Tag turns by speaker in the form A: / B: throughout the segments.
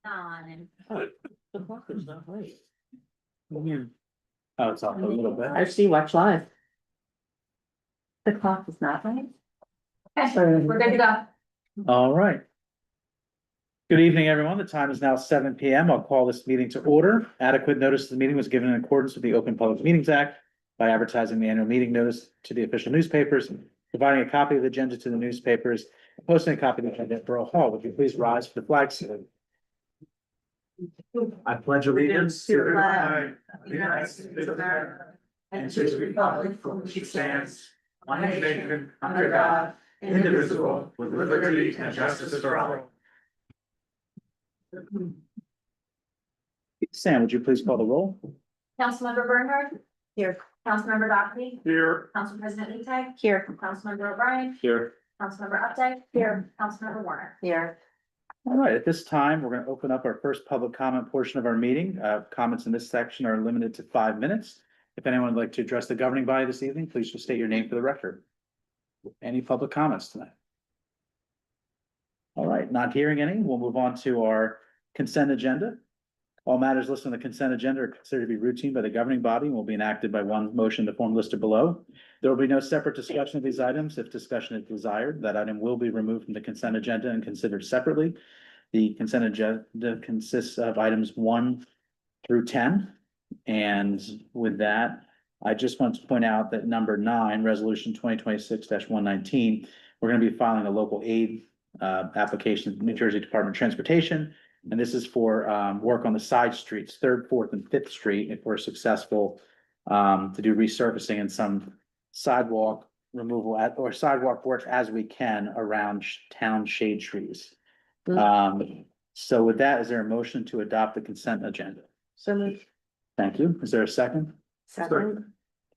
A: On.
B: The clock is not right.
C: Oh, it's off a little bit.
B: I see, watch live. The clock is not right.
A: Okay, we're good to go.
C: All right. Good evening, everyone. The time is now 7 PM. I'll call this meeting to order. Adequate notice of the meeting was given in accordance with the Open Public Meetings Act by advertising the annual meeting notice to the official newspapers, providing a copy of the agenda to the newspapers, and posting a copy of the agenda at Borough Hall. Would you please rise for the flag salute? I pledge allegiance to the flag of the United States of America and to the republic for which it stands, one nation, under God, indivisible, with liberty and justice for all. Sam, would you please call the roll?
A: Councilmember Bernhardt?
B: Here.
A: Councilmember Dockley?
C: Here.
A: Council President Lee Tag?
B: Here.
A: Councilmember O'Brien?
C: Here.
A: Councilmember Updike?
B: Here.
A: Councilmember Warner?
B: Here.
C: All right, at this time, we're going to open up our first public comment portion of our meeting. Comments in this section are limited to 5 minutes. If anyone would like to address the governing body this evening, please just state your name for the record. Any public comments tonight? All right, not hearing any, we'll move on to our consent agenda. All matters listed on the consent agenda are considered to be routine by the governing body and will be enacted by one motion in the form listed below. There will be no separate discussion of these items. If discussion is desired, that item will be removed from the consent agenda and considered separately. The consent agenda consists of items 1 through 10. And with that, I just want to point out that number 9, resolution 2026-119, we're going to be filing a local aid application to the New Jersey Department of Transportation. And this is for work on the side streets, 3rd, 4th, and 5th Street, if we're successful to do resurfacing and some sidewalk removal or sidewalk work as we can around town shade trees. So with that, is there a motion to adopt the consent agenda?
B: So moved.
C: Thank you. Is there a second?
B: Second.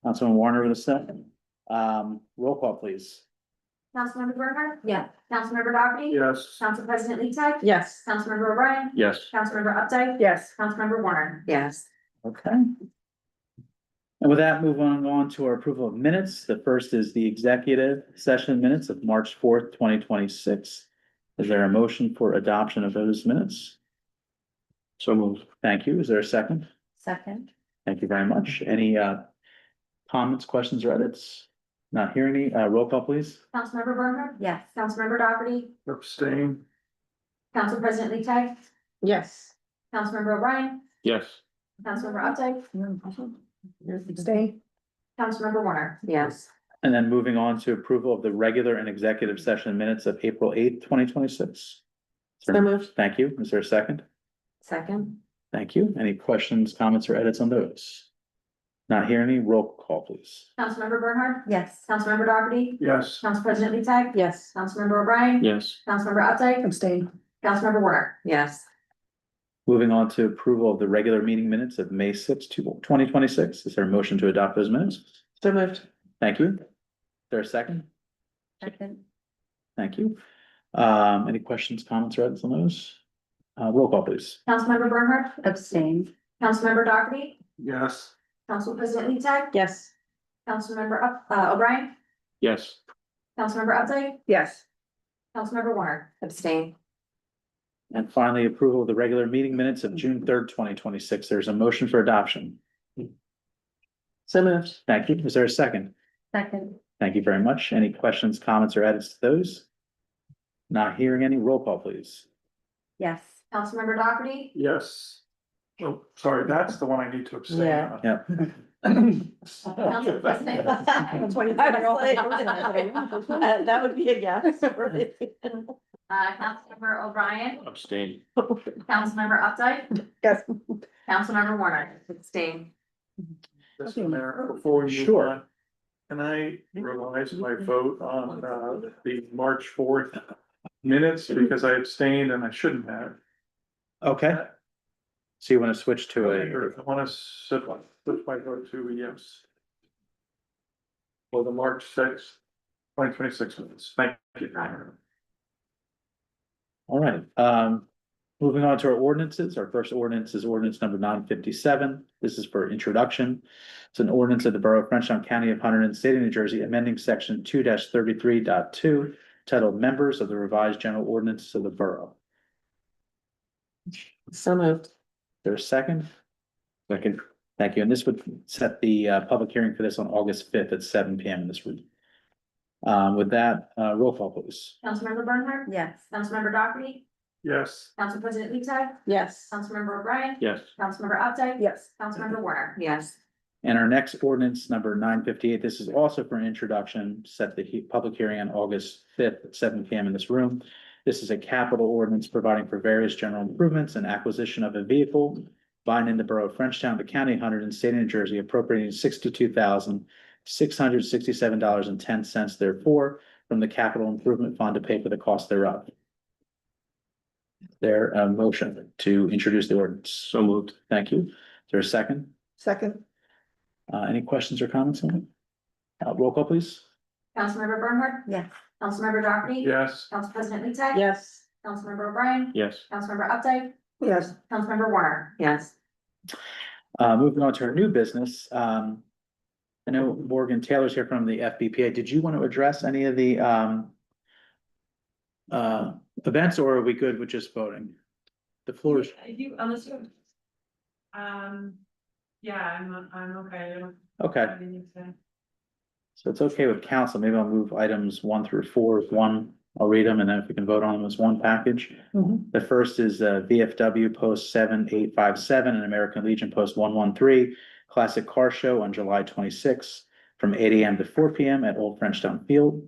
C: Councilman Warner with a second. Roll call, please.
A: Councilmember Bernhardt?
B: Yeah.
A: Councilmember Dockley?
C: Yes.
A: Council President Lee Tag?
B: Yes.
A: Councilmember O'Brien?
C: Yes.
A: Councilmember Updike?
B: Yes.
A: Councilmember Warner?
B: Yes.
C: Okay. And with that, moving on to our approval of minutes. The first is the executive session minutes of March 4th, 2026. Is there a motion for adoption of those minutes? So moved. Thank you. Is there a second?
B: Second.
C: Thank you very much. Any comments, questions, or edits? Not hearing any. Roll call, please.
A: Councilmember Bernhardt?
B: Yes.
A: Councilmember Dockley?
C: Abstain.
A: Council President Lee Tag?
B: Yes.
A: Councilmember O'Brien?
C: Yes.
A: Councilmember Updike?
B: Stay.
A: Councilmember Warner?
B: Yes.
C: And then moving on to approval of the regular and executive session minutes of April 8th, 2026.
B: So moved.
C: Thank you. Is there a second?
B: Second.
C: Thank you. Any questions, comments, or edits on those? Not hearing any. Roll call, please.
A: Councilmember Bernhardt?
B: Yes.
A: Councilmember Dockley?
C: Yes.
A: Council President Lee Tag?
B: Yes.
A: Councilmember O'Brien?
C: Yes.
A: Councilmember Updike?
B: Abstain.
A: Councilmember Warner?
B: Yes.
C: Moving on to approval of the regular meeting minutes of May 6th, 2026. Is there a motion to adopt those minutes?
B: So moved.
C: Thank you. Is there a second?
B: Second.
C: Thank you. Any questions, comments, or edits on those? Roll call, please.
A: Councilmember Bernhardt?
B: Abstain.
A: Councilmember Dockley?
C: Yes.
A: Council President Lee Tag?
B: Yes.
A: Councilmember O'Brien?
C: Yes.
A: Councilmember Updike?
B: Yes.
A: Councilmember Warner?
B: Abstain.
C: And finally, approval of the regular meeting minutes of June 3rd, 2026. There's a motion for adoption.
B: So moved.
C: Thank you. Is there a second?
B: Second.
C: Thank you very much. Any questions, comments, or edits to those? Not hearing any. Roll call, please.
B: Yes.
A: Councilmember Dockley?
D: Yes. Oh, sorry, that's the one I need to abstain
B: Yeah.
D: on.
C: Yeah.
A: Council President.
B: That would be a yes.
A: Councilmember O'Brien?
C: Abstain.
A: Councilmember Updike?
B: Yes.
A: Councilmember Warner? Abstain.
D: Mr. Mayor, before you move
C: Sure.
D: on, can I revise my vote on the March 4th minutes because I abstained and I shouldn't have?
C: Okay. So you want to switch to
D: I want to switch my vote to a yes. For the March 6th, 2026 minutes. Thank you.
C: all right. Moving on to our ordinances. Our first ordinance is ordinance number 957. This is for introduction. It's an ordinance of the Borough of Frenchtown, County of Hunterdon, State of New Jersey, amending section 2-33.2, titled Members of the Revised General Ordinance of the Borough.
B: So moved.
C: There's a second?
D: Second.
C: Thank you. And this would set the public hearing for this on August 5th at 7 PM in this room. With that, roll call please.
A: Councilmember Bernhardt?
B: Yes.
A: Councilmember Dockerty?
D: Yes.
A: Council President Lee Tag?
B: Yes.
A: Councilmember O'Brien?
D: Yes.
A: Councilmember Updike?
B: Yes.
A: Councilmember Warner? Yes.
C: And our next ordinance, number 958, this is also for an introduction, set the public hearing on August 5th at 7 PM in this room. This is a capital ordinance providing for various general improvements and acquisition of a vehicle, binding the Borough of Frenchtown, the County of Hunterdon, State of New Jersey, appropriating $62,667.10 therefore from the Capital Improvement Fund to pay for the cost thereof. There a motion to introduce the ordinance.
D: So moved.
C: Thank you. Is there a second?
B: Second.
C: Any questions or comments on it? Roll call, please.
A: Councilmember Bernhardt?
B: Yes.
A: Councilmember Dockerty?
D: Yes.
A: Council President Lee Tag?
B: Yes.
A: Councilmember O'Brien?
D: Yes.
A: Councilmember Updike?
B: Yes.
A: Councilmember Warner? Yes.
C: Moving on to our new business. I know Morgan Taylor's here from the FBPA. Did you want to address any of the events, or are we good with just voting? The floor is,
E: If you, unless you. Yeah, I'm okay. I don't
C: okay,
E: have anything to say.
C: so it's okay with council. Maybe I'll move items 1 through 4 as one. I'll read them and then if we can vote on them as one package. The first is VFW Post 7857 and American Legion Post 113 Classic Car Show on July 26th from 8 AM to 4 PM at Old Frenchtown Field.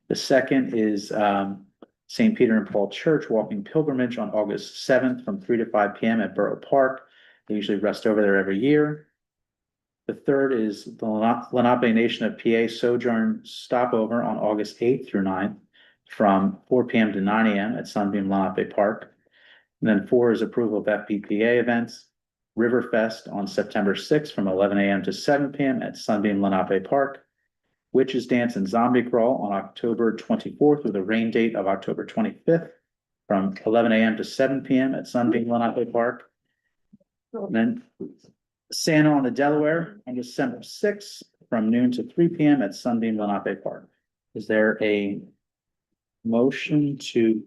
C: The second is St. Peter and Paul Church Walking Pilgrimage on August 7th from 3 to 5 PM at Borough Park. They usually rest over there every year. The third is the Lenape Nation of PA Sojourn Stopover on August 8th through 9th from 4 PM to 9 AM at Sunbeam Lenape Park. And then 4 is approval of FPPA events. Riverfest on September 6th from 11 AM to 7 PM at Sunbeam Lenape Park. Witches Dance and Zombie Crawl on October 24th with a rain date of October 25th from 11 AM to 7 PM at Sunbeam Lenape Park. And then Santa on the Delaware on December 6th from noon to 3 PM at Sunbeam Lenape Park. Is there a motion to,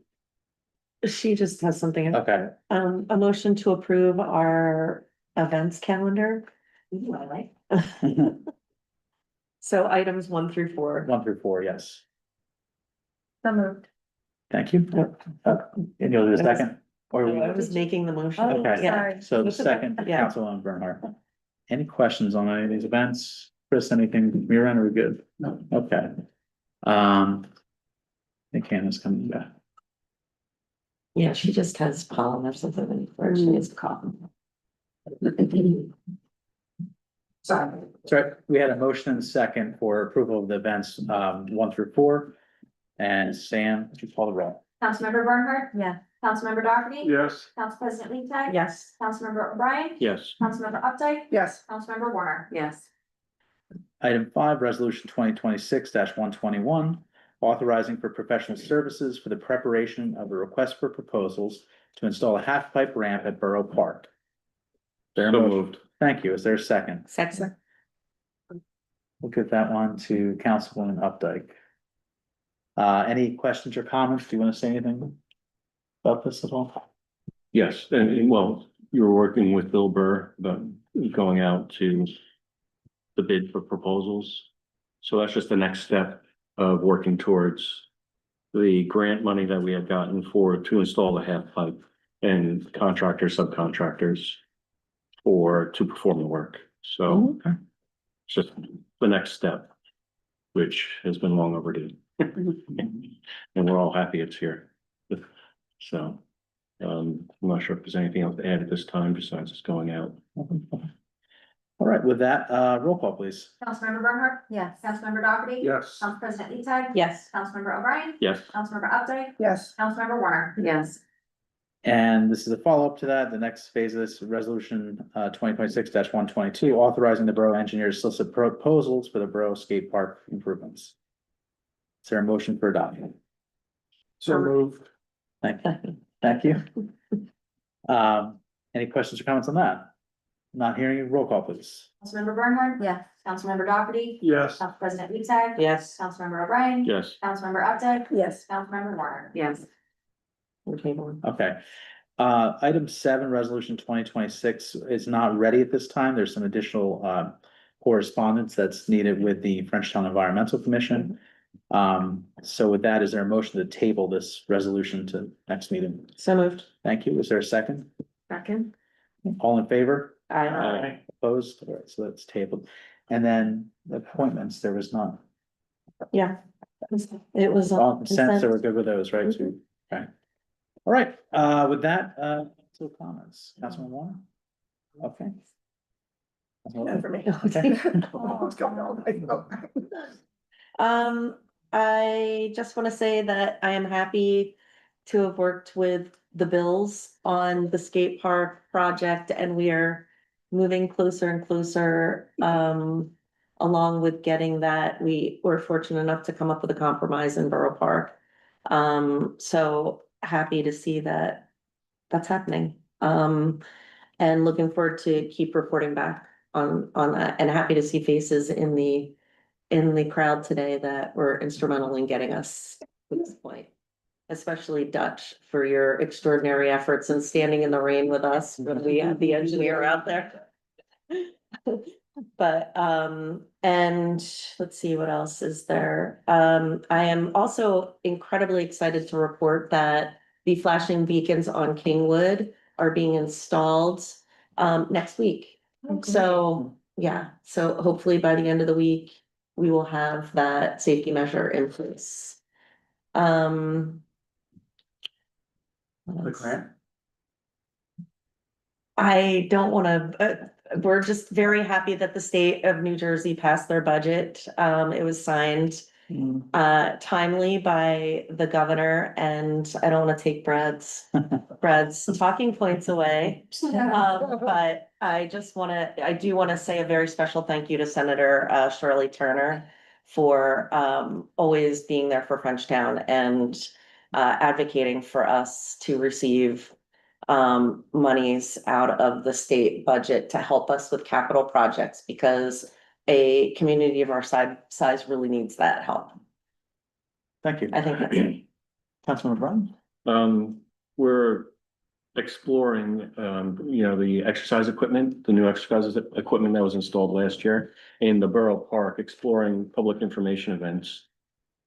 B: She just has something.
C: okay,
B: A motion to approve our events calendar.
A: Ooh, I like.
B: So items 1 through 4.
C: 1 through 4, yes.
B: So moved.
C: Thank you. And you'll do a second? Or
B: I was making the motion.
C: Okay,
B: Yeah.
C: so the second,
B: Yeah.
C: Councilwoman Bernhardt. Any questions on any of these events? Chris, anything from your end, are we good? No. Okay. I think Hannah's coming back.
B: Yeah, she just has pollen or something, or she has a cough.
A: Sorry.
C: Sorry, we had a motion and a second for approval of the events, 1 through 4. And Sam, would you call the roll?
A: Councilmember Bernhardt?
B: Yeah.
A: Councilmember Dockerty?
D: Yes.
A: Council President Lee Tag?
B: Yes.
A: Councilmember O'Brien?
D: Yes.
A: Councilmember Updike?
B: Yes.
A: Councilmember Warner? Yes.
C: Item 5, resolution 2026-121, authorizing for professional services for the preparation of a request for proposals to install a half pipe ramp at Borough Park. There a
D: So
C: motion?
D: moved.
C: Thank you. Is there a second?
B: Second.
C: We'll give that one to Councilwoman Updike. Any questions or comments? Do you want to say anything about this at all?
F: Yes, well, you were working with Bill Burr about going out to the bid for proposals. So that's just the next step of working towards the grant money that we had gotten to install the half pipe and contractors, subcontractors to perform the work. So
C: Okay.
F: it's just the next step, which has been long overdue. And we're all happy it's here. So, I'm not sure if there's anything else to add at this time besides just going out.
C: All right, with that, roll call, please.
A: Councilmember Bernhardt?
B: Yes.
A: Councilmember Dockerty?
D: Yes.
A: Council President Lee Tag?
B: Yes.
A: Councilmember O'Brien?
F: Yes,
A: Councilmember Updike?
B: Yes.
A: Councilmember Warner? Yes.
C: And this is a follow-up to that. The next phase of this resolution, 2026-122, authorizing the borough engineer to solicit proposals for the borough skate park improvements. Is there a motion for adoption?
D: So moved.
C: Thank you. Any questions or comments on that? Not hearing you, roll call please.
A: Councilmember Bernhardt?
B: Yes.
A: Councilmember Dockerty?
D: Yes.
A: Council President Lee Tag?
B: Yes.
A: Councilmember O'Brien?
F: yes,
A: Councilmember Updike?
B: Yes.
A: Councilmember Warner? Yes.
B: We're tabling.
C: Okay. Item 7, resolution 2026 is not ready at this time. There's some additional, correspondence that's needed with the Frenchtown Environmental Commission. So with that, is there a motion to table this resolution to next meeting?
B: So moved.
C: Thank you. Is there a second?
B: Second.
C: All in favor?
B: I,
C: Opposed? All right, so that's tabled. And then the appointments, there was none.
B: yeah. It was.
C: All
B: on
C: consent, so we're good with those, right? So,
B: Mhm.
C: okay. All right, with that, so comments, Councilman Warner? Okay.
B: I just want to say that I am happy to have worked with the Bills on the skate park project, and we are moving closer and closer, along with getting that. We were fortunate enough to come up with a compromise in Borough Park. So happy to see that that's happening. And looking forward to keep reporting back on that, and happy to see faces in the crowd today that were instrumental in getting us to this point. Especially Dutch for your extraordinary efforts and standing in the rain with us when we had the engineer out there. But, and let's see, what else is there? I am also incredibly excited to report that the flashing beacons on Kingwood are being installed, next week. So, yeah, so hopefully by the end of the week, we will have that safety measure in place. What
C: The
B: else?
C: grant?
B: I don't wanna, we're just very happy that the state of New Jersey passed their budget. It was signed timely by the governor, and I don't wanna take Brad's talking points away. But I do wanna say a very special thank you to Senator Shirley Turner for always being there for Frenchtown and advocating for us to receive monies out of the state budget to help us with capital projects, because a community of our size really needs that help.
C: Thank you.
B: I think that's it.
C: Councilman McBride?
F: We're exploring, the exercise equipment, the new exercise equipment that was installed last year in the Borough Park, exploring public information events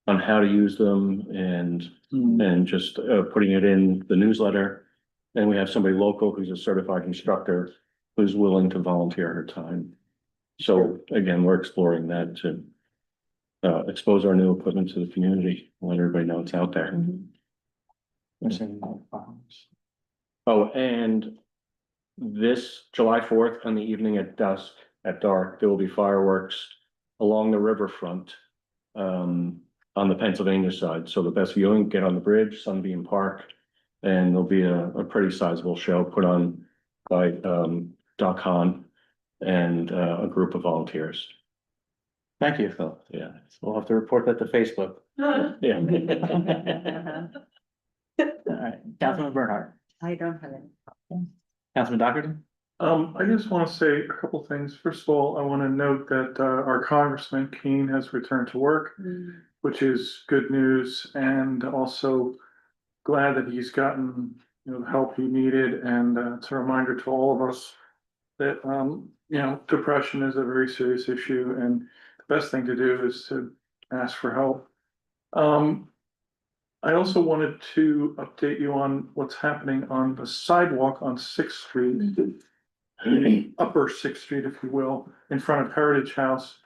F: on how to use them and just putting it in the newsletter. And we have somebody local who's a certified instructor who's willing to volunteer her time. So again, we're exploring that to expose our new equipment to the community, let everybody know it's out there. Oh, and this July 4th on the evening at dusk, at dark, there will be fireworks along the riverfront on the Pennsylvania side. So the best viewing, get on the bridge, Sunbeam Park, and there'll be a pretty sizable show put on by Doc Hahn and a group of volunteers.
C: Thank you, Phil.
F: Yeah.
C: We'll have to report that to Facebook.
F: Yeah.
C: All right, Councilman Bernhardt,
A: I don't have any.
C: Councilman Doherty?
D: I just want to say a couple things. First of all, I want to note that our Congressman Keene has returned to work, which is good news, and also glad that he's gotten, the help he needed. And it's a reminder to all of us that, depression is a very serious issue, and the best thing to do is to ask for help. I also wanted to update you on what's happening on the sidewalk on Sixth Street. Upper Sixth Street, if you will, in front of Heritage House.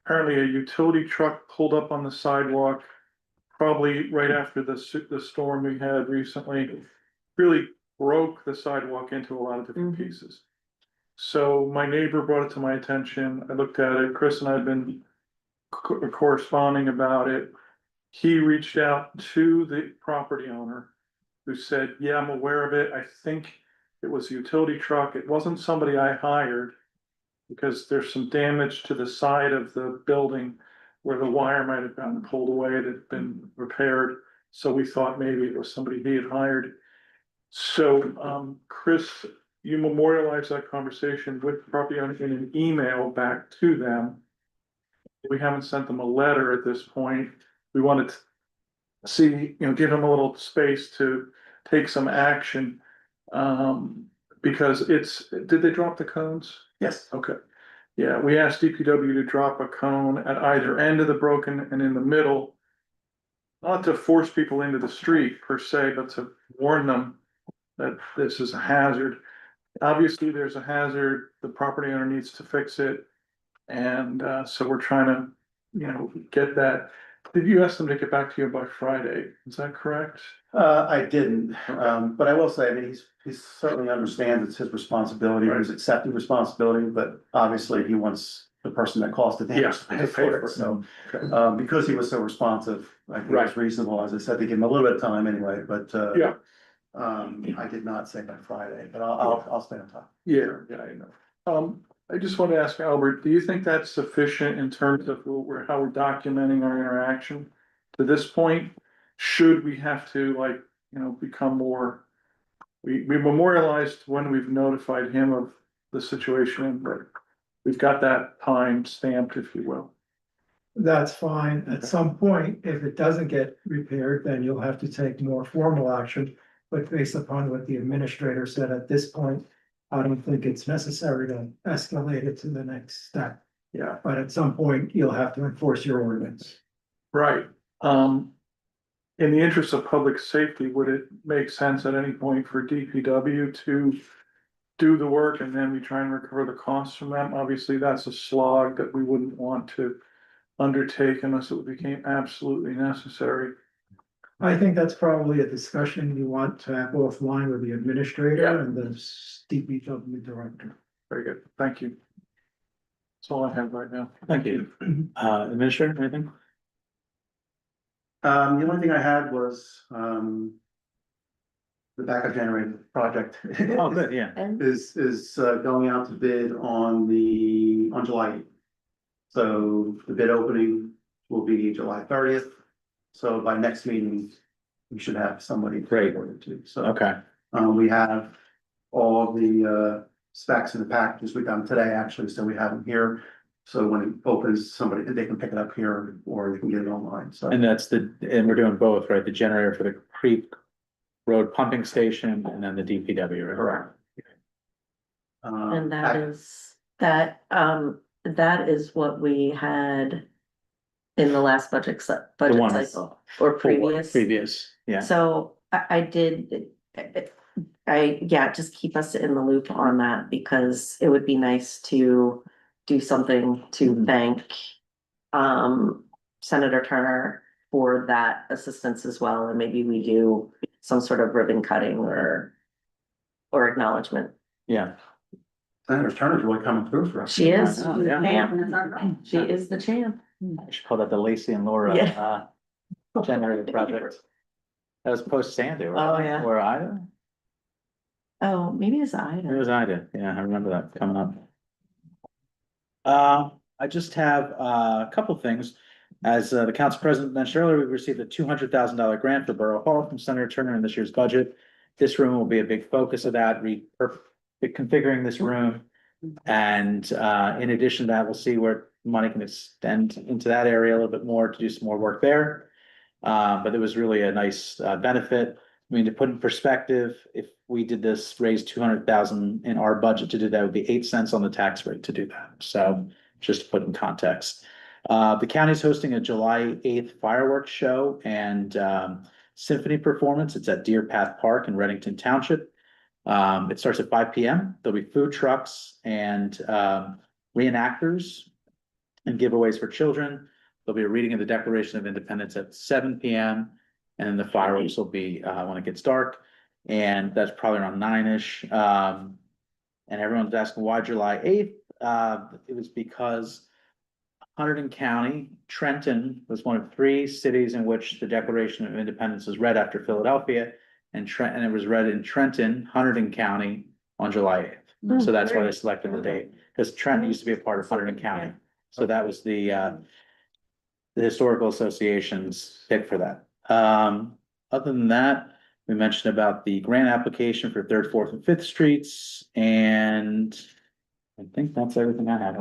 D: Apparently a utility truck pulled up on the sidewalk, probably right after the storm we had recently, really broke the sidewalk into a lot of different pieces. So my neighbor brought it to my attention. I looked at it. Chris and I have been corresponding about it. He reached out to the property owner, who said, yeah, I'm aware of it. I think it was a utility truck. It wasn't somebody I hired, because there's some damage to the side of the building where the wire might have gotten pulled away that had been repaired. So we thought maybe it was somebody he had hired. So, Chris, you memorialized that conversation with the property owner in an email back to them. We haven't sent them a letter at this point. We wanted to see, give them a little space to take some action. Because did they drop the cones?
G: Yes.
D: Okay, yeah, we asked DPW to drop a cone at either end of the broken and in the middle. Not to force people into the street per se, but to warn them that this is a hazard. Obviously, there's a hazard, the property owner needs to fix it. And so we're trying to, get that. Did you ask them to get back to you by Friday? Is that correct?
G: I didn't, but I will say, I mean, he certainly understands it's his responsibility, he's accepting responsibility, but obviously he wants the person that caused the damage to pay for it, so. Because he was so responsive, I think it's reasonable, as I said, to give him a little bit of time anyway, but,
D: Yeah.
G: I did not say by Friday, but I'll stay on top.
D: Yeah, I know. I just want to ask Albert, do you think that's sufficient in terms of how we're documenting our interaction to this point? Should we have to become more, we memorialized when we've notified him of the situation, but we've got that time stamped, if you will.
H: That's fine. At some point, if it doesn't get repaired, then you'll have to take more formal action. But based upon what the administrator said at this point, I don't think it's necessary to escalate it to the next step.
D: Yeah,
H: But at some point, you'll have to enforce your ordinance.
D: right. In the interest of public safety, would it make sense at any point for DPW to do the work and then we try and recover the costs from them? Obviously, that's a slog that we wouldn't want to undertake unless it became absolutely necessary.
H: I think that's probably a discussion you want to have offline with the administrator and the DPW director.
D: Very good, thank you. That's all I have right now.
C: Thank you. Administrator, anything?
G: The only thing I had was, the backup generator project.
C: Oh, good, yeah.
B: And
G: Is going out to bid on July 8th. So the bid opening will be July 30th. So by next meeting, we should have somebody.
C: Great.
G: To, so,
C: Okay,
G: we have all the, specs in the packages we got them today, actually, so we have them here. So when it opens, they can pick it up here or they can get it online, so.
C: and and we're doing both, right? The generator for the Creek Road pumping station and then the DPW, right?
G: Correct.
B: and that is what we had in the last budget
C: one-
B: cycle or previous.
C: Previous, yeah.
B: So just keep us in the loop on that because it would be nice to do something to
C: Mhm.
B: thank Senator Turner for that assistance as well, and maybe we do some sort of ribbon cutting or acknowledgement.
C: Yeah,
G: Senator Turner's really coming through for us.
B: She is,
C: Oh, yeah.
B: champ. She is the champ.
C: I should call that the Lacey and Laura,
B: Yeah.
C: generator project. That was post Sandy, right?
B: Oh, yeah.
C: Or Ida?
B: Oh, maybe it's
C: It
B: Ida.
C: was Ida, yeah, I remember that coming up. I just have a couple things. As the council president mentioned earlier, we received a $200,000 grant for Borough Hall from Senator Turner in this year's budget. This room will be a big focus of that, reconfiguring this room. And in addition to that, we'll see where money can extend into that area a little bit more to do some more work there. But it was really a nice benefit. I mean, to put in perspective, if we did this, raise 200,000 in our budget to do that, would be 8 cents on the tax rate to do that. So just to put in context. The county's hosting a July 8th fireworks show and symphony performance. It's at Deer Path Park in Reddington Township. It starts at 5 p.m. There'll be food trucks and reenactors and giveaways for children. There'll be a reading of the Declaration of Independence at 7 p.m. And the fireworks will be when it gets dark. And that's probably around 9-ish. And everyone's asking why July 8th? It was because Hunterdon County, Trenton was one of 3 cities in which the Declaration of Independence was read after Philadelphia. And it was read in Trenton, Hunterdon County on July 8th. So that's why they selected the date, because Trenton used to be a part of Hunterdon County. So that was the Historical Association's pick for that. Other than that, we mentioned about the grant application for 3rd, 4th, and 5th streets, and I think that's everything I had.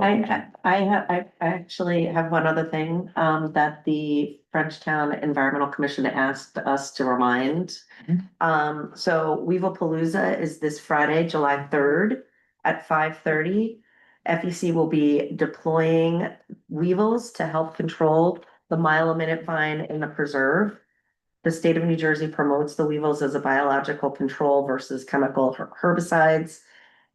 B: I actually have one other thing, that the Frenchtown Environmental Commission asked us to remind. So Weevilpalooza is this Friday, July 3rd at 5:30. FEC will be deploying weevils to help control the mile-a-minute vine in the preserve. The state of New Jersey promotes the weevils as a biological control versus chemical herbicides.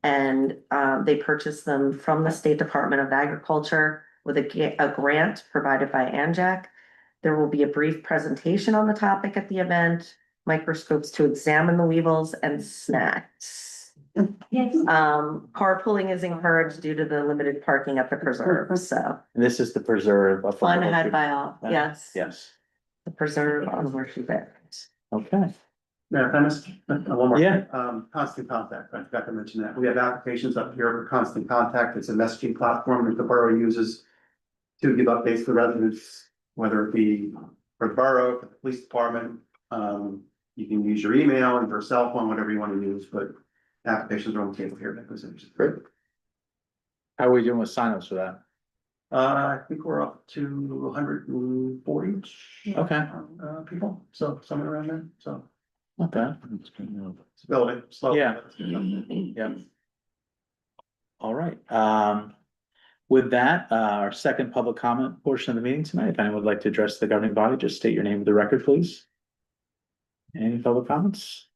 B: And they purchased them from the State Department of Agriculture with a grant provided by ANJAC. There will be a brief presentation on the topic at the event, microscopes to examine the weevils, and snacks.
E: Yes.
B: Carpooling is encouraged due to the limited parking at the preserve, so
C: And this is the preserve. up on
B: fun
C: the-
B: had by all, yes.
C: Yes,
B: The preserve on Horseshoe Bend.
C: okay.
G: Mayor, can I miss one more?
C: Yeah.
G: Constant contact, I forgot to mention that. We have applications up here for constant contact. It's a messaging platform that the borough uses to give updates to residents, whether it be for the borough, for the police department. You can use your email and your cell phone, whatever you want to use, but applications are on the table here. That was interesting.
C: Great. How are we doing with signups for that?
G: I think we're up to 140
C: Okay,
G: people, so somewhere around there, so
C: okay,
G: it's building slowly.
C: Yeah. yeah. All right, with that, our second public comment portion of the meeting tonight, if anyone would like to address the governing body, just state your name for the record, please. Any public comments?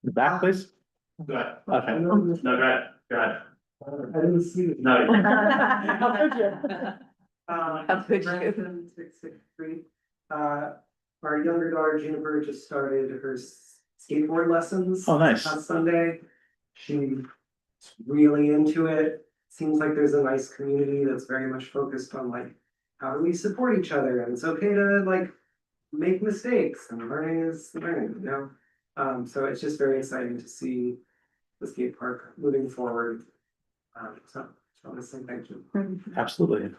C: In the back, please.
D: Go ahead.
C: Okay.
D: No, go ahead, go ahead.
H: I didn't see it.
D: No.
B: How could you?
H: 663. Our younger daughter Juniper just started her skateboard lessons.
C: Oh, nice.
H: On Sunday. She's really into it. Seems like there's a nice community that's very much focused on like, how do we support each other? And it's okay to like make mistakes and learning is learning, you know? So it's just very exciting to see the skate park moving forward. So just want to say thank you.
C: Absolutely.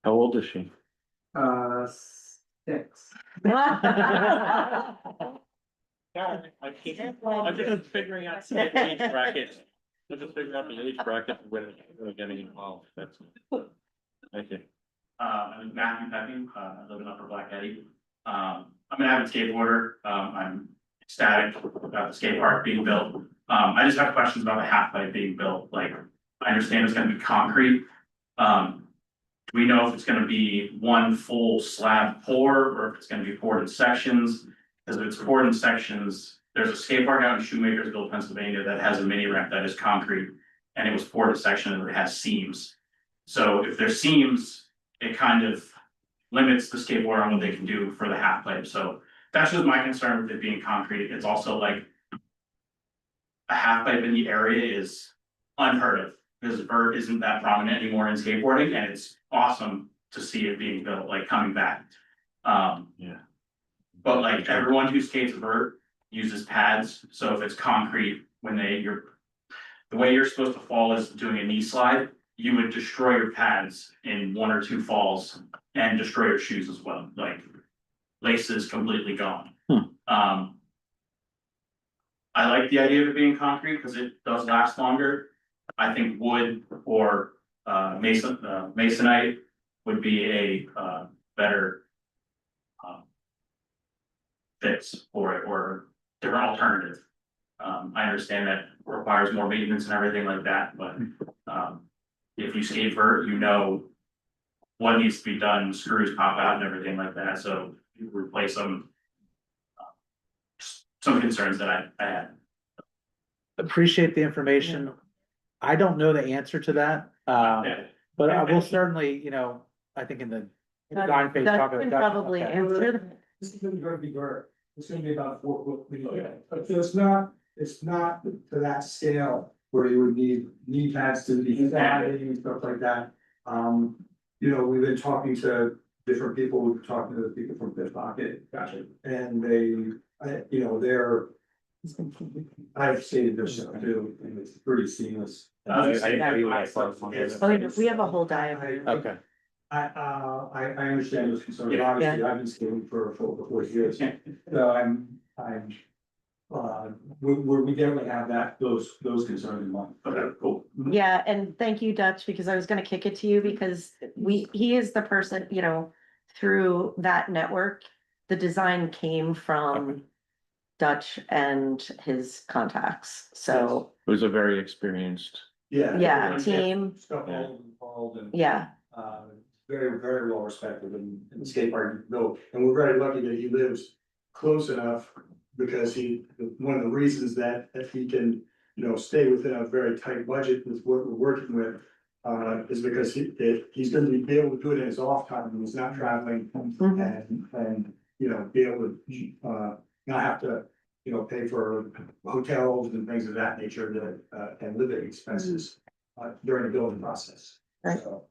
F: How old is she?
H: 6.
F: I can't, I'm just figuring out some age brackets. I'm just figuring out the age bracket when we're getting involved, that's. Thank you.
I: I'm Matthew Pepping, I live in Upper Black Eddy. I'm an avid skateboarder, I'm ecstatic about the skate park being built. I just have questions about the half pipe being built, like, I understand it's gonna be concrete. Do we know if it's gonna be one full slab pour, or if it's gonna be poured in sections? Because if it's poured in sections, there's a skate park out in Shoemakersville, Pennsylvania, that has a mini ramp that is concrete. And it was poured in section and it has seams. So if there's seams, it kind of limits the skateboarder on what they can do for the half pipe. So that's just my concern with it being concrete. It's also like a half pipe in the area is unheard of, because vert isn't that prominent anymore in skateboarding, and it's awesome to see it being built, like coming back.
F: Yeah.
I: But like everyone who skates vert uses pads, so if it's concrete, when the way you're supposed to fall is doing a knee slide, you would destroy your pads in 1 or 2 falls and destroy your shoes as well, like laces completely gone. I like the idea of it being concrete because it does last longer. I think wood or masonite would be a better fix for it, or different alternative. I understand that requires more maintenance and everything like that, but if you skate vert, you know what needs to be done, screws pop out and everything like that, so you replace them. Some concerns that I had.
C: Appreciate the information. I don't know the answer to that,
I: Yeah.
C: but I will certainly, you know, I think in the design phase. talk about
B: That can
C: that.
B: probably
C: Okay.
B: answer.
H: This is gonna be vert. It's gonna be about 4 foot.
D: So it's not to that scale where you would need knee pads to be added and stuff like that. You know, we've been talking to different people, we've been talking to the people from Fifth Pocket. Gotcha. And you know, I've stated this too, and it's pretty seamless.
C: I agree with that.
B: Oh, yeah, we have a whole diagram.
C: Okay,
D: I understand those concerns, obviously, I've been skating for over 4 years, so I'm
J: we definitely have those concerns in mind.
I: Okay, cool.
B: Yeah, and thank you, Dutch, because I was gonna kick it to you because he is the person, you know, through that network, the design came from Dutch and his contacts, so,
F: It was a very experienced,
B: yeah,
J: And
B: team,
J: Stuff all involved and.
B: yeah.
J: Very, very well respected in the skate park, though, and we're very lucky that he lives close enough. Because one of the reasons that he can, stay within a very tight budget with what we're working with. Is because he's gonna be able to do it in his off time, when he's not traveling and, be able to, not have to. Pay for hotels and things of that nature and living expenses, during the building process.
B: Right.
J: So.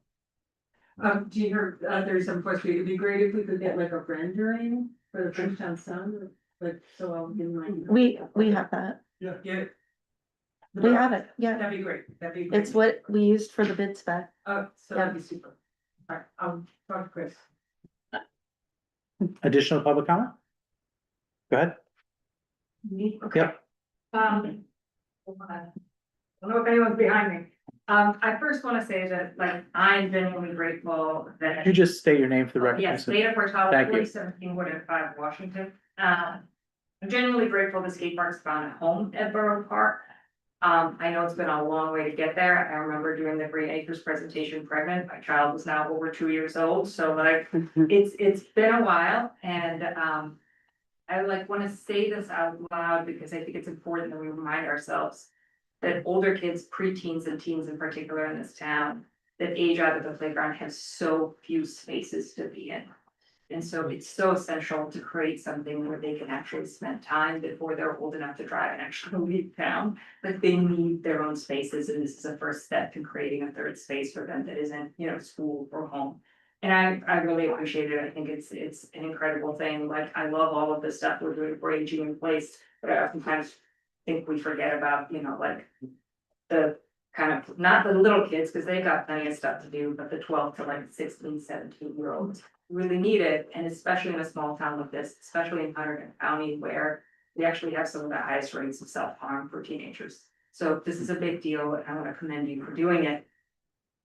E: Do you hear, there's some question, it'd be great if we could get like a rendering for the Frenchtown Sun, like, so I'll give my.
B: We have that,
E: Yeah.
B: we have it, yeah,
E: That'd be great, that'd be great.
B: it's what we used for the bid spec.
E: Oh, so that'd be super. Alright, I'll talk to Chris.
C: Additional public comment? Go ahead.
E: Me? Okay.
C: Yep.
E: Hold on. I don't know if anyone's behind me. I first wanna say that, like, I'm genuinely grateful that.
C: Could you just state your name for the record?
E: Yes,
C: please?
E: Beta Portal,
C: Thank you.
E: 4017 Wooded 5, Washington. I'm genuinely grateful the skate park's found a home at Borough Park. I know it's been a long way to get there. I remember doing the Green Acres presentation pregnant. My child was now over 2 years old, so like, it's been a while and, I like wanna say this out loud because I think it's important that we remind ourselves that older kids, preteens and teens in particular in this town, that age out of the playground have so few spaces to be in. And so it's so essential to create something where they can actually spend time before they're old enough to drive and actually leave town. Like they need their own spaces, and this is a first step to creating a third space for them that isn't, school or home. And I really appreciate it. I think it's an incredible thing. Like, I love all of the stuff we're doing for aging in place, but I oftentimes think we forget about, like. The kind of, not the little kids, because they got plenty of stuff to do, but the 12 to like 16, 17-year-olds really need it. And especially in a small town like this, especially in Hunterdon County, where we actually have some of the highest rates of self-harm for teenagers. So this is a big deal, and I want to commend you for doing it.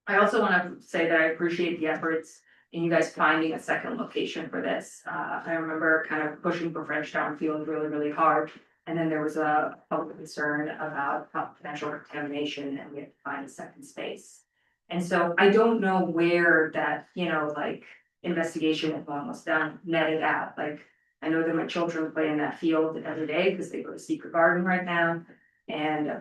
E: I also want to say that I appreciate the efforts in you guys finding a second location for this. I remember kind of pushing for Frenchtown Field really, really hard. And then there was a public concern about potential contamination, and we had to find a second space. And so I don't know where that, like, investigation, if one was done, netted out. Like, I know that my children play in that field every day because they go to Secret Garden right now. And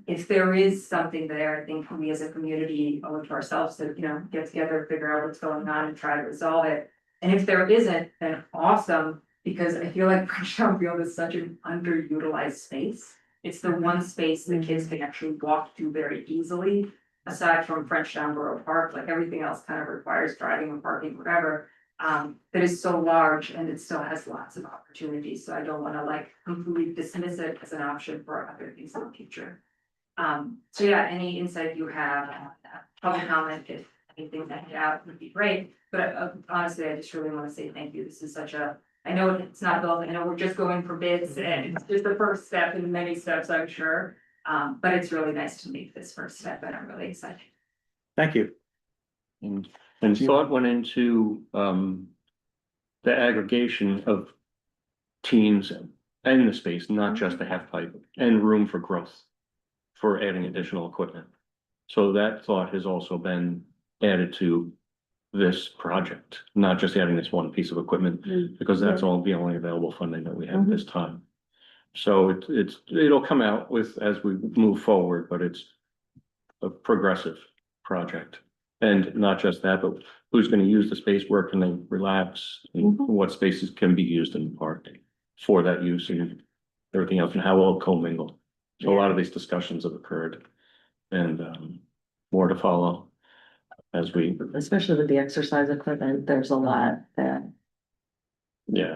E: if there is something there, I think we as a community owe it to ourselves to, get together, figure out what's going on and try to resolve it. And if there isn't, then awesome. Because I feel like Frenchtown Field is such an underutilized space. It's the one space that kids can actually walk to very easily. Aside from Frenchtown Borough Park, like everything else kind of requires driving and parking, whatever. That is so large and it still has lots of opportunities. So I don't wanna like completely dismiss it as an option for other things in the future. So yeah, any insight you have on that, public comment, if anything that you have would be great. But honestly, I just really wanna say thank you. This is such a, I know it's not built, I know we're just going for bids and it's just the first step in many steps, I'm sure. But it's really nice to make this first step and I'm really excited.
C: Thank you.
F: and thought went into, the aggregation of teens and the space, not just the half pipe, and room for growth for adding additional equipment. So that thought has also been added to this project, not just adding this one piece of equipment, because that's all the only available funding that we have at this time. So it'll come out with, as we move forward, but it's a progressive project. And not just that, but who's gonna use the space, where can they relax, and what spaces can be used in the park for that use and everything else, and how will it commingle. So a lot of these discussions have occurred, and more to follow as we,
B: Especially with the exercise equipment, there's a lot that.
F: yeah,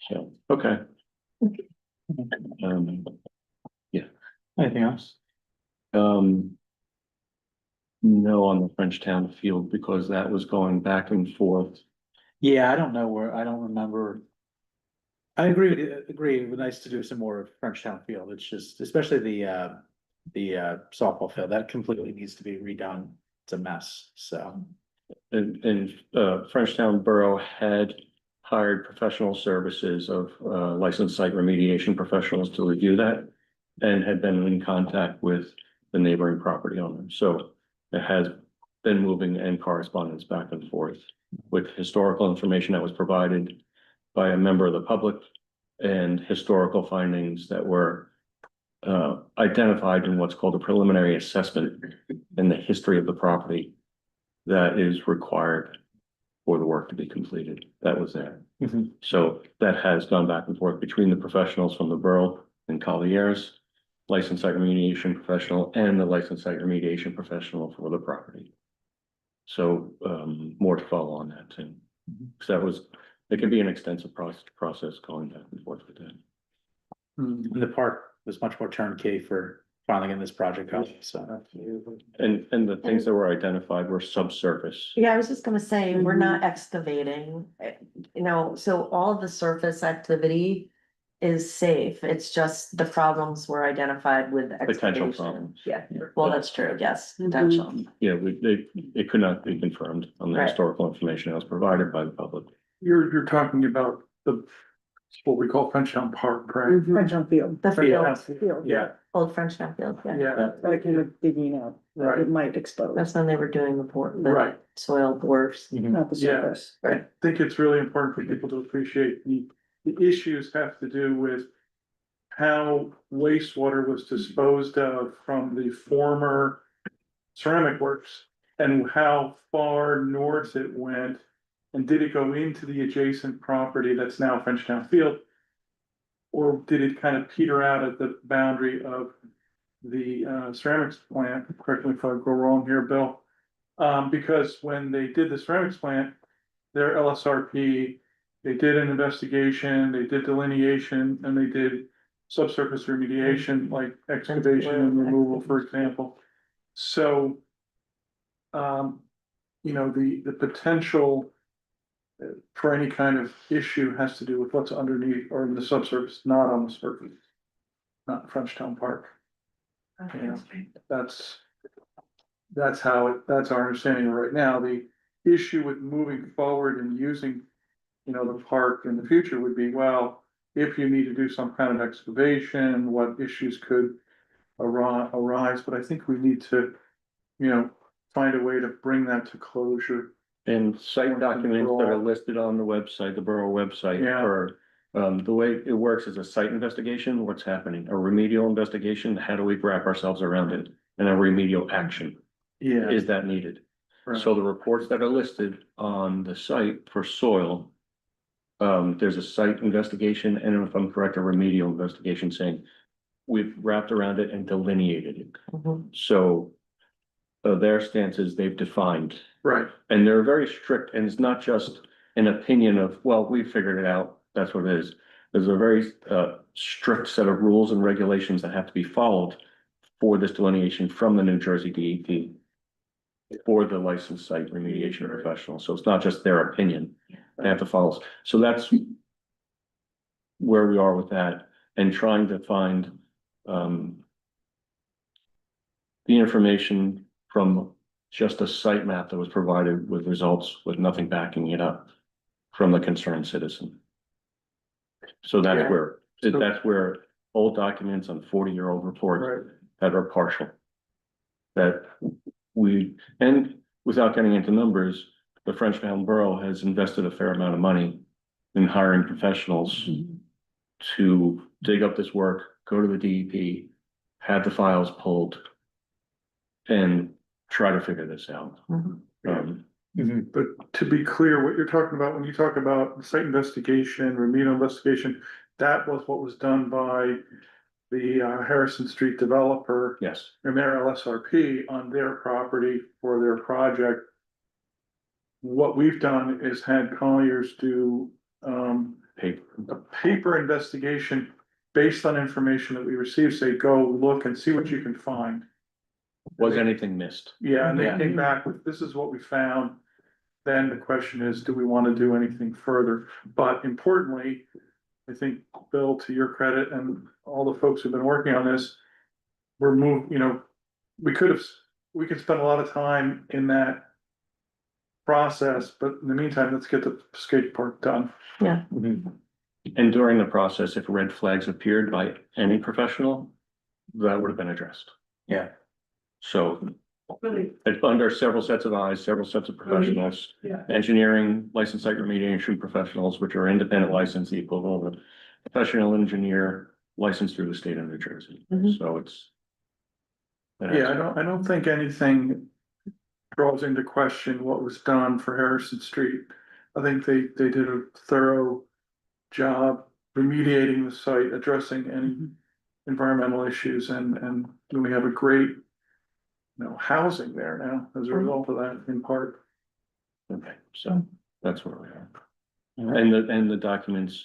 F: so, okay.
C: Anything else?
F: No, on the Frenchtown Field, because that was going back and forth.
C: Yeah, I don't know where, I don't remember. I agree, it would be nice to do some more of Frenchtown Field. It's just, especially the softball field, that completely needs to be redone. It's a mess, so.
F: And Frenchtown Borough had hired professional services of licensed site remediation professionals to review that. And had been in contact with the neighboring property owner, so it has been moving and correspondence back and forth with historical information that was provided by a member of the public and historical findings that were identified in what's called a preliminary assessment in the history of the property that is required for the work to be completed. That was there.
C: Mhm.
F: So that has gone back and forth between the professionals from the borough and Collier's licensed site remediation professional and the licensed site remediation professional for the property. So more to follow on that too. Because it can be an extensive process going back and forth with that.
C: And the park was much more turnkey for finally getting this project out, so.
F: And the things that were identified were subsurface.
B: Yeah, I was just gonna say, we're not excavating, so all of the surface activity is safe. It's just the problems were identified with
F: Potential
B: excavation.
F: problems.
B: Yeah, well, that's true, yes, potential.
F: Yeah, it could not be confirmed on the
B: Right.
F: historical information that was provided by the public.
D: You're talking about what we call Frenchtown Park, right?
A: Frenchtown Field.
B: The
D: Yeah.
B: field,
D: Yeah,
B: old Frenchtown field, yeah.
D: yeah,
A: Like kind of digging out,
D: Right.
A: it might expose,
B: That's when they were doing the
D: Right.
B: soil bores.
A: not the
D: Yeah.
A: surface.
D: I think it's really important for people to appreciate the issues have to do with how wastewater was disposed of from the former ceramic works and how far north it went. And did it go into the adjacent property that's now Frenchtown Field? Or did it kind of peter out at the boundary of the ceramics plant? Correct me if I go wrong here, Bill. Because when they did the ceramics plant, their LSRP, they did an investigation, they did delineation, and they did subsurface remediation, like excavation and removal, for example. So, the potential for any kind of issue has to do with what's underneath or in the subsurface, not on the surface. Not in Frenchtown Park. Yeah, that's that's our understanding right now. The issue with moving forward and using, the park in the future would be, well, if you need to do some kind of excavation, what issues could arise, but I think we need to, find a way to bring that to closure.
F: And site documents that are listed on the website, the borough website
D: Yeah.
F: for, the way it works is a site investigation, what's happening, a remedial investigation, how do we wrap ourselves around it? And a remedial action,
D: Yeah.
F: is that needed? So the reports that are listed on the site for soil. There's a site investigation, and if I'm correct, a remedial investigation saying. We've wrapped around it and delineated it,
B: Mhm.
F: so. Their stance is they've defined.
D: Right,
F: And they're very strict, and it's not just an opinion of, well, we figured it out, that's what it is. There's a very strict set of rules and regulations that have to be followed for this delineation from the New Jersey DEP. For the licensed site remediation professional, so it's not just their opinion, they have to follow, so that's. Where we are with that and trying to find the information from just a site map that was provided with results with nothing backing it up from the concerned citizen. So
D: Yeah.
F: that's where old documents on 40-year-old reports
D: right,
F: that are partial. That and without getting into numbers, the Frenchtown Borough has invested a fair amount of money in hiring professionals to dig up this work, go to the DEP, have the files pulled, and try to figure this out.
B: Mhm.
D: but to be clear, what you're talking about, when you talk about site investigation, remedial investigation, that was what was done by the Harrison Street developer
F: Yes,
D: and their LSRP on their property for their project. What we've done is had Colliers do
F: paper.
D: a paper investigation based on information that we received, say, go look and see what you can find.
F: Was anything missed?
D: Yeah, and they
F: Yeah.
D: came back with, this is what we found. Then the question is, do we want to do anything further? But importantly, I think, Bill, to your credit and all the folks who've been working on this, we're we could spend a lot of time in that process, but in the meantime, let's get the skate park done.
F: And during the process, if red flags appeared by any professional, that would have been addressed.
C: Yeah.
F: So
E: Really,
F: it's under several sets of eyes, several sets of professionals.
E: Yeah.
F: Engineering, licensed site remediation professionals, which are independent licensed, the equivalent of a professional engineer licensed through the state of New Jersey.
B: Mhm.
F: So it's.
D: Yeah, I don't think anything draws into question what was done for Harrison Street. I think they did a thorough job remediating the site, addressing any environmental issues, and we have a great, housing there now as a result of that in part.
F: Okay, so that's where we are. And the documents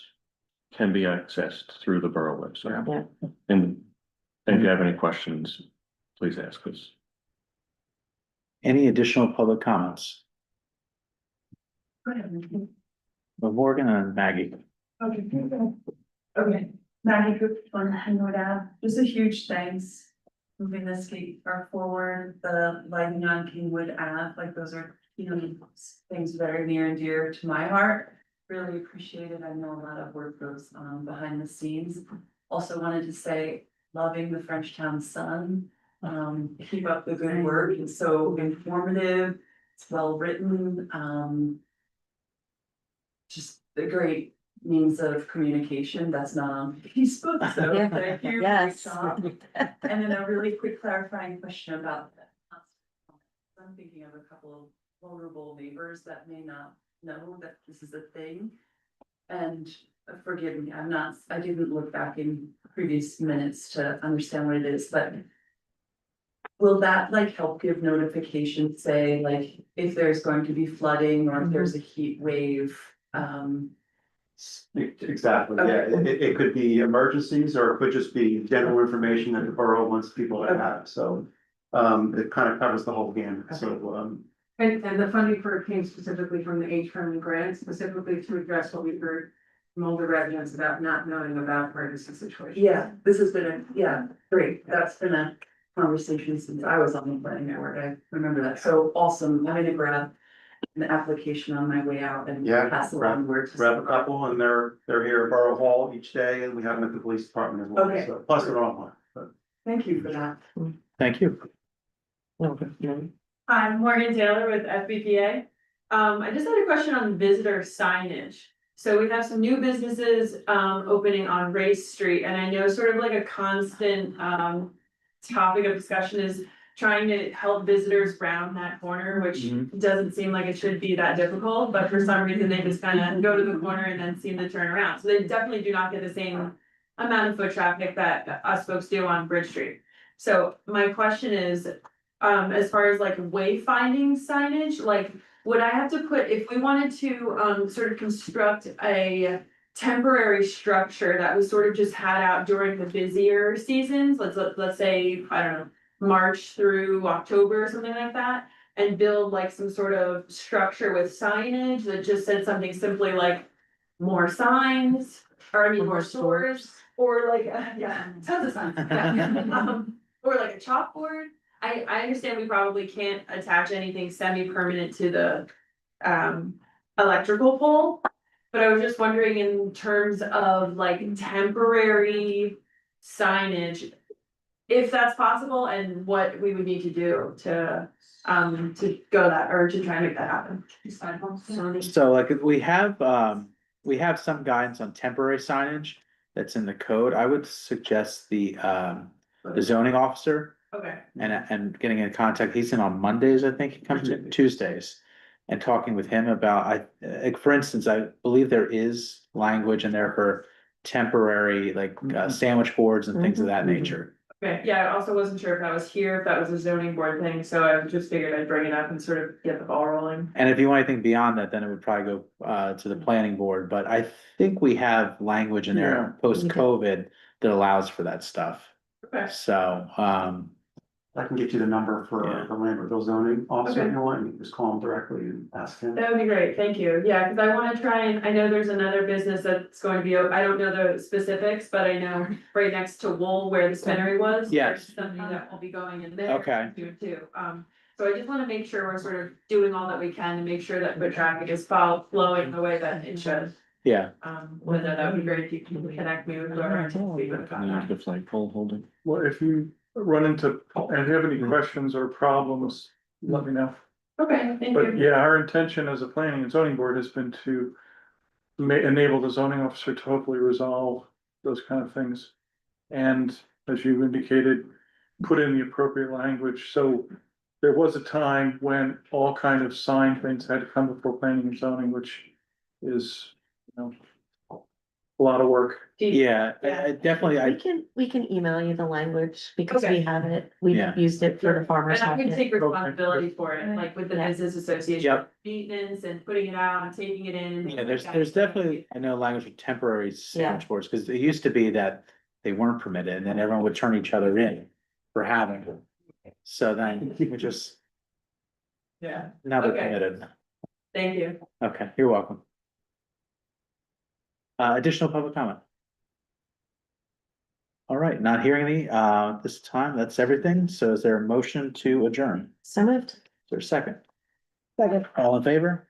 F: can be accessed through the borough website.
B: Yeah.
F: And if you have any questions, please ask us.
C: Any additional public comments? Well, Morgan and Maggie.
K: Okay, Maggie Cook on Henwood Ave, just a huge thanks. Moving the skate park forward, the lighting on Kingwood Ave, like those are, things very near and dear to my heart. Really appreciate it. I know a lot of work goes on behind the scenes. Also wanted to say, loving the Frenchtown Sun. Keep up the good work. It's so informative. It's well written. Just a great means of communication that's not on Facebook, so
B: Yeah.
K: thank you.
B: Yes.
K: Great job. And then a really quick clarifying question about that. I'm thinking of a couple of vulnerable neighbors that may not know that this is a thing. And forgive me, I didn't look back in previous minutes to understand what it is, but will that help give notification, say, if there's going to be flooding or if there's a heat wave?
G: Exactly, yeah, it could be emergencies, or it could just be general information that the borough wants people to have, so. It kind of covers the whole gamut, so,
E: and the funding for it came specifically from the H-Friendly grant, specifically to address what we've heard from older residents about not knowing about emergency situations.
K: Yeah, this has been great. That's been a conversation since I was on the planning network. I remember that. So awesome. I'm gonna grab an application on my way out and
G: Yeah,
K: pass it on word to.
G: grab a couple, and they're here at Borough Hall each day, and we have them at the police department as well,
K: Okay.
G: so, plus they're online, but.
K: Thank you for that.
C: Thank you.
L: I'm Morgan Taylor with FBPA. I just had a question on visitor signage. So we have some new businesses opening on Race Street, and I know sort of like a constant topic of discussion is trying to help visitors round that corner, which doesn't seem like it should be that difficult, but for some reason they just kind of go to the corner and then seem to turn around. So they definitely do not get the same amount of foot traffic that us folks do on Bridge Street. So my question is, as far as wayfinding signage, would I have to put, if we wanted to sort of construct a temporary structure that was sort of just had out during the busier seasons, let's say, I don't know, March through October or something like that, and build some sort of structure with signage that just said something simply like more signs, or I mean more stores, or tons of signs, yeah. Or a chalkboard. I understand we probably can't attach anything semi-permanent to the electrical pole. But I was just wondering in terms of temporary signage, if that's possible and what we would need to do to go that, or to try and make that happen.
C: So we have some guidance on temporary signage that's in the code. I would suggest the zoning officer.
L: Okay.
C: And getting in contact, he's in on Mondays, I think, he comes in Tuesdays. And talking with him about, for instance, I believe there is language in there for temporary, sandwich boards and things of that nature.
L: Okay, yeah, I also wasn't sure if that was here, if that was a zoning board thing, so I just figured I'd bring it up and sort of get the ball rolling.
C: And if you want anything beyond that, then it would probably go to the planning board, but I think we have language in there post-COVID that allows for that stuff.
L: Okay.
C: So,
G: I can get you the number for
C: Yeah.
G: the Lambertville zoning officer if
L: Okay.
G: you want, you can just call him directly and ask him.
L: That would be great, thank you. Yeah, because I want to try and, I know there's another business that's going to be, I don't know the specifics, but I know right next to Wool where the spinnery was.
C: Yes.
L: there's something that will be going in there.
C: Okay.
L: Too. So I just want to make sure we're sort of doing all that we can to make sure that foot traffic is flowing the way that it should.
C: Yeah,
L: Whether that would be great if you can connect me with whoever I can speak with about
F: And
L: that.
F: the flagpole holding.
D: Well, if you run into, and if you have any questions or problems, let me know.
L: Okay, thank
D: But
L: you.
D: yeah, our intention as a planning and zoning board has been to enable the zoning officer to hopefully resolve those kind of things. And as you indicated, put in the appropriate language. So there was a time when all kind of sign things had to come before planning and zoning, which is, you know, a lot of work.
C: yeah, I definitely,
B: We can email you the language because we
L: Okay.
B: have it. We've
C: Yeah.
B: used it for the farmer's
L: And I can
B: market.
L: take responsibility for it, like with the
B: Yeah.
L: business association.
C: Yep.
L: Maintenance and putting it out and taking it in.
C: Yeah, there's definitely, I know language of temporary
B: Yeah.
C: sandwich boards, because it used to be that they weren't permitted, and then everyone would turn each other in for having them. So then we just,
L: Yeah,
C: now they're
L: Okay.
C: permitted.
L: thank you.
C: Okay, you're welcome. Additional public comment? All right, not hearing any, this time, that's everything. So is there a motion to adjourn?
B: So moved.
C: Is there a second?
A: Second.
C: All in favor?